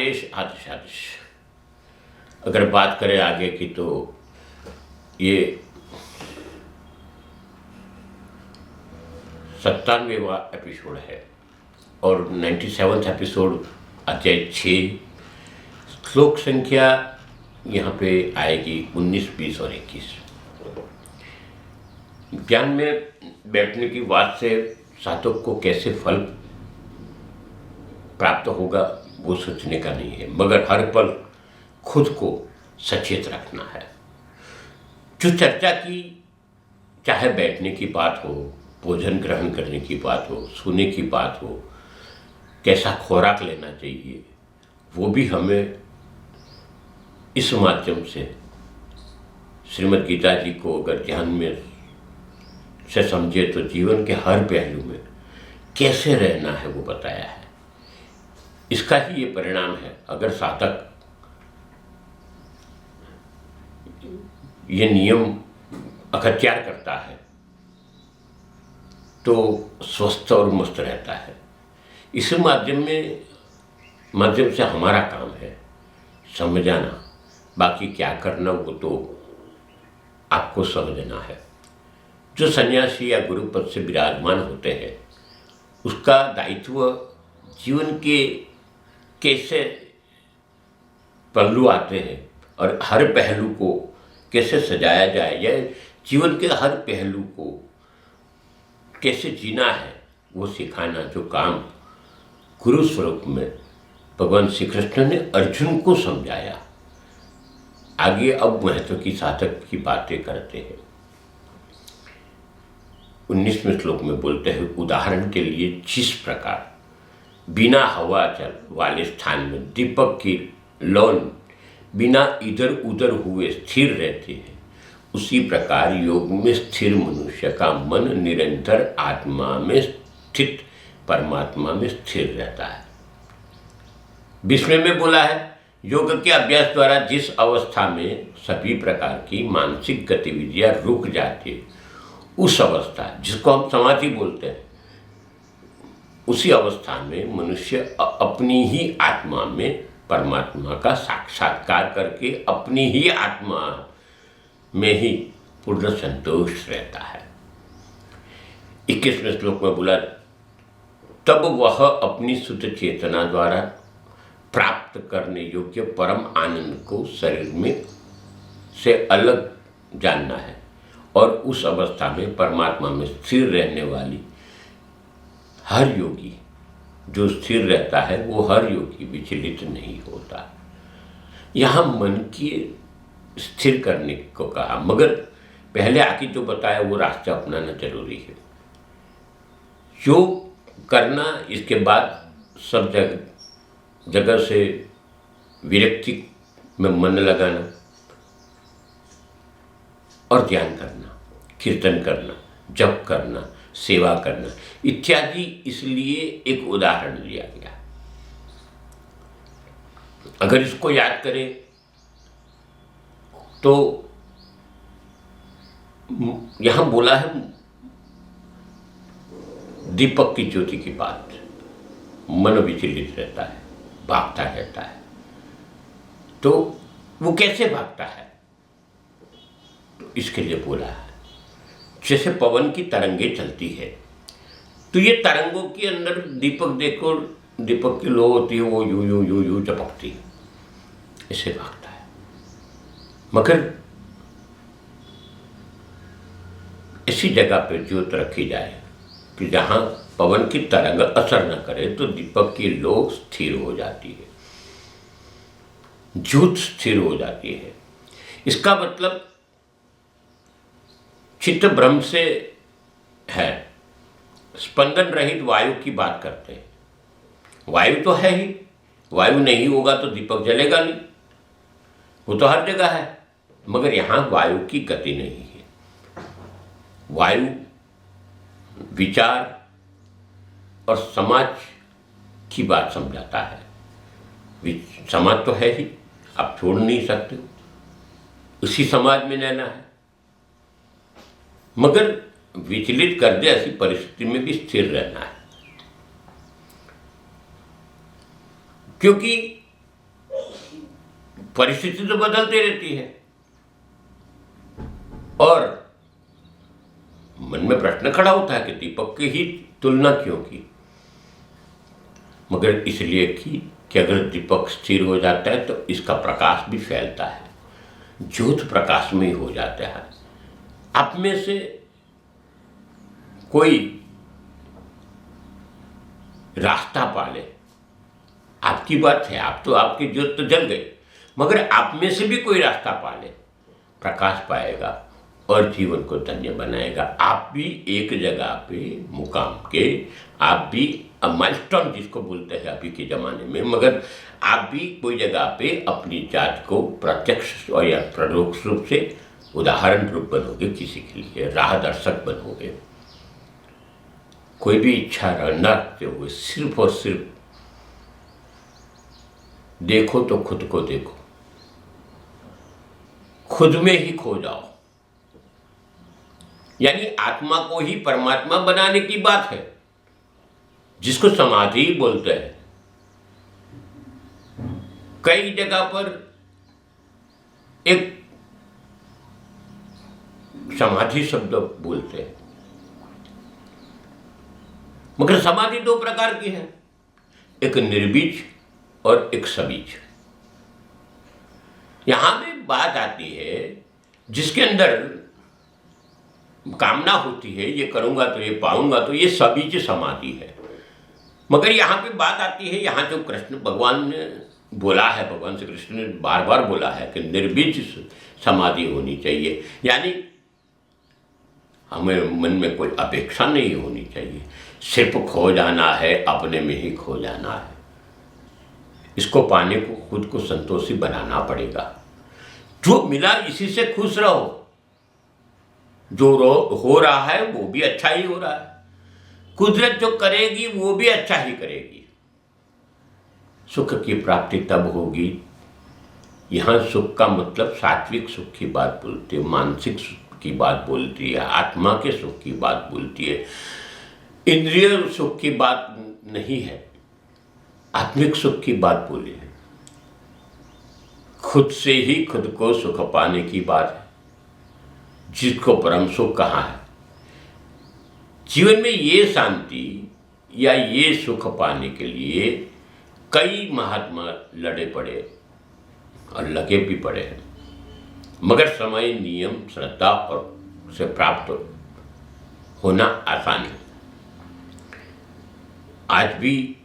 आदेश आदेश आदेश। अगर बात करें आगे की तो ये 97वां एपिसोड है और 97वां एपिसोड अध्याय 6, श्लोक संख्या यहाँ पे आएगी 19, 20 और 21। ज्ञान में बैठने की बात से साधक को कैसे फल प्राप्त होगा वो सोचने का नहीं है, मगर हर पल खुद को सचेत रखना है। जो चर्चा की, चाहे बैठने की बात हो, भोजन ग्रहण करने की बात हो, सोने की बात हो, कैसा खुराक लेना चाहिए, वो भी हमें इस माध्यम से श्रीमद् गीता जी को अगर ध्यान में से समझे तो जीवन के हर पहलू में कैसे रहना है वो बताया है। इसका ही ये परिणाम है। अगर साधक ये नियम अखत्यार करता है तो स्वस्थ और मस्त रहता है। इस माध्यम से हमारा काम है समझाना, बाकी क्या करना वो तो आपको समझना है। जो सन्यासी या गुरु पद से विराजमान होते हैं उसका दायित्व जीवन के कैसे पहलू आते हैं और हर पहलू को कैसे सजाया जाए या जीवन के हर पहलू को कैसे जीना है वो सिखाना, जो काम गुरु स्वरूप में भगवान श्री कृष्ण ने अर्जुन को समझाया। आगे अब महत्व की साधक की बातें करते हैं। 19वें श्लोक में बोलते हैं, उदाहरण के लिए जिस प्रकार बिना हवा चल वाले स्थान में दीपक की लौ बिना इधर उधर हुए स्थिर रहते हैं, उसी प्रकार योग में स्थिर मनुष्य का मन निरंतर आत्मा में स्थित परमात्मा में स्थिर रहता है। 20वें में बोला है, योग के अभ्यास द्वारा जिस अवस्था में सभी प्रकार की मानसिक गतिविधियां रुक जाती है, उस अवस्था जिसको हम समाधि बोलते हैं, उसी अवस्था में मनुष्य अपनी ही आत्मा में परमात्मा का साक्षात्कार करके अपनी ही आत्मा में ही पूर्ण संतोष रहता है। 21वें श्लोक में बोला, तब वह अपनी शुद्ध चेतना द्वारा प्राप्त करने योग्य परम आनंद को शरीर में से अलग जानना है और उस अवस्था में परमात्मा में स्थिर रहने वाली हर योगी जो स्थिर रहता है वो हर योगी विचलित नहीं होता। यहाँ मन की स्थिर करने को कहा, मगर पहले आके जो बताया वो रास्ता अपनाना जरूरी है। योग करना, इसके बाद सब जगह से विरक्ति में मन लगाना और ध्यान करना, कीर्तन करना, जप करना, सेवा करना इत्यादि, इसलिए एक उदाहरण लिया गया। अगर इसको याद करें तो यहां बोला है दीपक की ज्योति की बात, मन विचलित रहता है, भागता रहता है, तो वो कैसे भागता है? तो इसके लिए बोला है, जैसे पवन की तरंगे चलती है तो ये तरंगों के अंदर दीपक देखो, दीपक की लो होती है, वो यूं यूं यूं यूं चपकती है, इसे भागता है। मगर इसी जगह पर ज्योत रखी जाए कि जहां पवन की तरंग असर न करे तो दीपक की लो स्थिर हो जाती है, ज्योत स्थिर हो जाती है। इसका मतलब चित्त ब्रह्म से है। स्पंदन रहित वायु की बात करते हैं, वायु तो है ही, वायु नहीं होगा तो दीपक जलेगा नहीं, वो तो हर जगह है, मगर यहां वायु की गति नहीं है। वायु विचार और समाज की बात समझाता है। समाज तो है ही, आप छोड़ नहीं सकते, उसी समाज में रहना है, मगर विचलित कर दे ऐसी परिस्थिति में भी स्थिर रहना है। क्योंकि परिस्थिति तो बदलती रहती है। और मन में प्रश्न खड़ा होता है कि दीपक की ही तुलना क्यों की, मगर इसलिए कि अगर दीपक स्थिर हो जाता है तो इसका प्रकाश भी फैलता है, ज्योत प्रकाश में ही हो जाता है। आप में से कोई रास्ता पाले, आपकी बात है, आप तो आपकी ज्योत तो जल गई, मगर आप में से भी कोई रास्ता पाले, प्रकाश पाएगा और जीवन को धन्य बनाएगा। आप भी एक जगह पे मुकाम के, आप भी माइलस्टोन जिसको बोलते हैं अभी के ज़माने में, मगर आप भी कोई जगह पे अपनी जात को प्रत्यक्ष और या परोक्ष रूप से उदाहरण रूप बनोगे, किसी के लिए राह दर्शक बनोगे। कोई भी इच्छा न रखते हुए सिर्फ और सिर्फ देखो तो खुद को देखो, खुद में ही खो जाओ, यानी आत्मा को ही परमात्मा बनाने की बात है, जिसको समाधि बोलते हैं। कई जगह पर एक समाधि शब्द बोलते हैं, मगर समाधि दो प्रकार की है, एक निर्बीज और एक सबीज। यहां भी बात आती है जिसके अंदर कामना होती है, ये करूंगा तो ये पाऊंगा, तो ये सबीज समाधि है। मगर यहाँ पे बात आती है, यहाँ जो कृष्ण भगवान ने बोला है, भगवान श्री कृष्ण ने बार बार बोला है कि निर्बीज समाधि होनी चाहिए, यानी हमें मन में कोई अपेक्षा नहीं होनी चाहिए, सिर्फ खो जाना है, अपने में ही खो जाना है। इसको पाने को खुद को संतोषी बनाना पड़ेगा। जो मिला इसी से खुश रहो, जो हो रहा है वो भी अच्छा ही हो रहा है, कुदरत जो करेगी वो भी अच्छा ही करेगी। सुख की प्राप्ति तब होगी, यहाँ सुख का मतलब सात्विक सुख की बात बोलती है, मानसिक सुख की बात बोलती है, आत्मा के सुख की बात बोलती है, इंद्रिय सुख की बात नहीं है, आत्मिक सुख की बात बोली है। खुद से ही खुद को सुख पाने की बात है, जिसको परम सुख कहा है। जीवन में ये शांति या ये सुख पाने के लिए कई महात्मा लड़े पड़े और लगे भी पड़े हैं, मगर समय, नियम, श्रद्धा और से प्राप्त होना आसान है। आज भी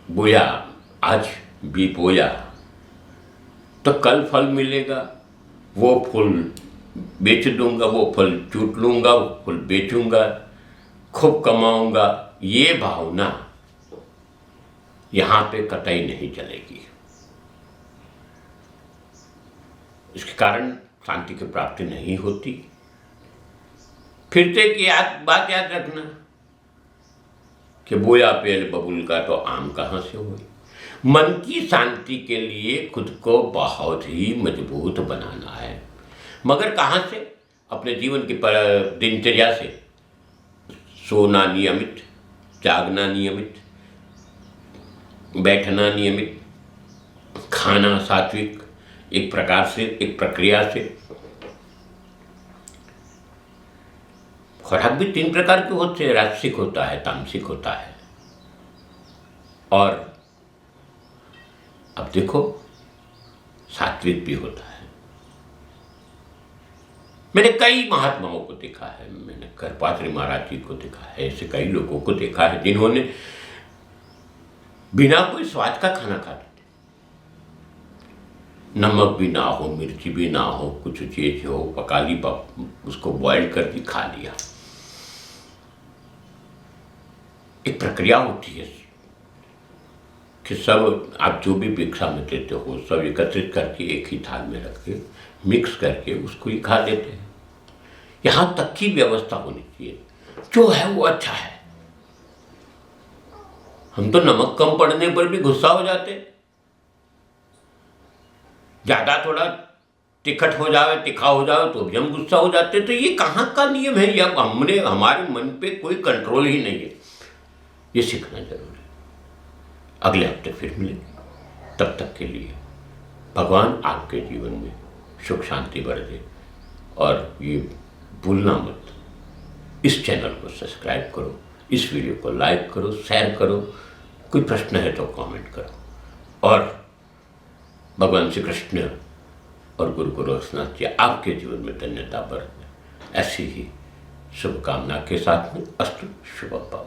बोया, आज भी बोया तो कल फल मिलेगा, वो फूल बेच दूंगा, वो फल चूट लूंगा, वो फूल बेचूंगा, खूब कमाऊंगा, ये भावना यहां पे कतई नहीं चलेगी। इसके कारण शांति की प्राप्ति नहीं होती। फिर से एक बात याद रखना कि बोया पेड़ बबूल का तो आम कहाँ से हुई। मन की शांति के लिए खुद को बहुत ही मजबूत बनाना है, मगर कहाँ से? अपने जीवन की दिनचर्या से। सोना नियमित, जागना नियमित, बैठना नियमित, खाना सात्विक, एक प्रकार से, एक प्रक्रिया से। खुराक भी 3 प्रकार के होते हैं, राजसिक होता है, तामसिक होता है, और अब देखो सात्विक भी होता है। मैंने कई महात्माओं को देखा है, मैंने करपात्री महाराज जी को देखा है, ऐसे कई लोगों को देखा है जिन्होंने बिना कोई स्वाद का खाना खाते थे, नमक भी ना हो, मिर्ची भी ना हो, कुछ चीज हो, पका ली, उसको बॉइल कर दी, खा लिया। एक प्रक्रिया होती है कि सब आप जो भी भिक्षा में देते हो सब एकत्रित करके एक ही थाल में रख के मिक्स करके उसको ही खा लेते हैं। यहाँ तक की व्यवस्था होनी चाहिए, जो है वो अच्छा है। हम तो नमक कम पड़ने पर भी गुस्सा हो जाते, ज्यादा थोड़ा तिखट हो जाए, तीखा हो जाए तो भी हम गुस्सा हो जाते। तो ये कहाँ का नियम है? या हमारे मन पे कोई कंट्रोल ही नहीं है। ये सीखना जरूरी है। अगले हफ्ते फिर मिलेंगे। तब तक के लिए भगवान आपके जीवन में सुख शांति बढ़ दे। और ये भूलना मत, इस चैनल को सब्सक्राइब करो, इस वीडियो को लाइक करो, शेयर करो, कोई प्रश्न है तो कमेंट करो। और भगवान श्री कृष्ण और गुरु गोरखनाथ जी आपके जीवन में धन्यता बरतें, ऐसी ही शुभकामना के साथ में अस्तु। शुभ पाओ।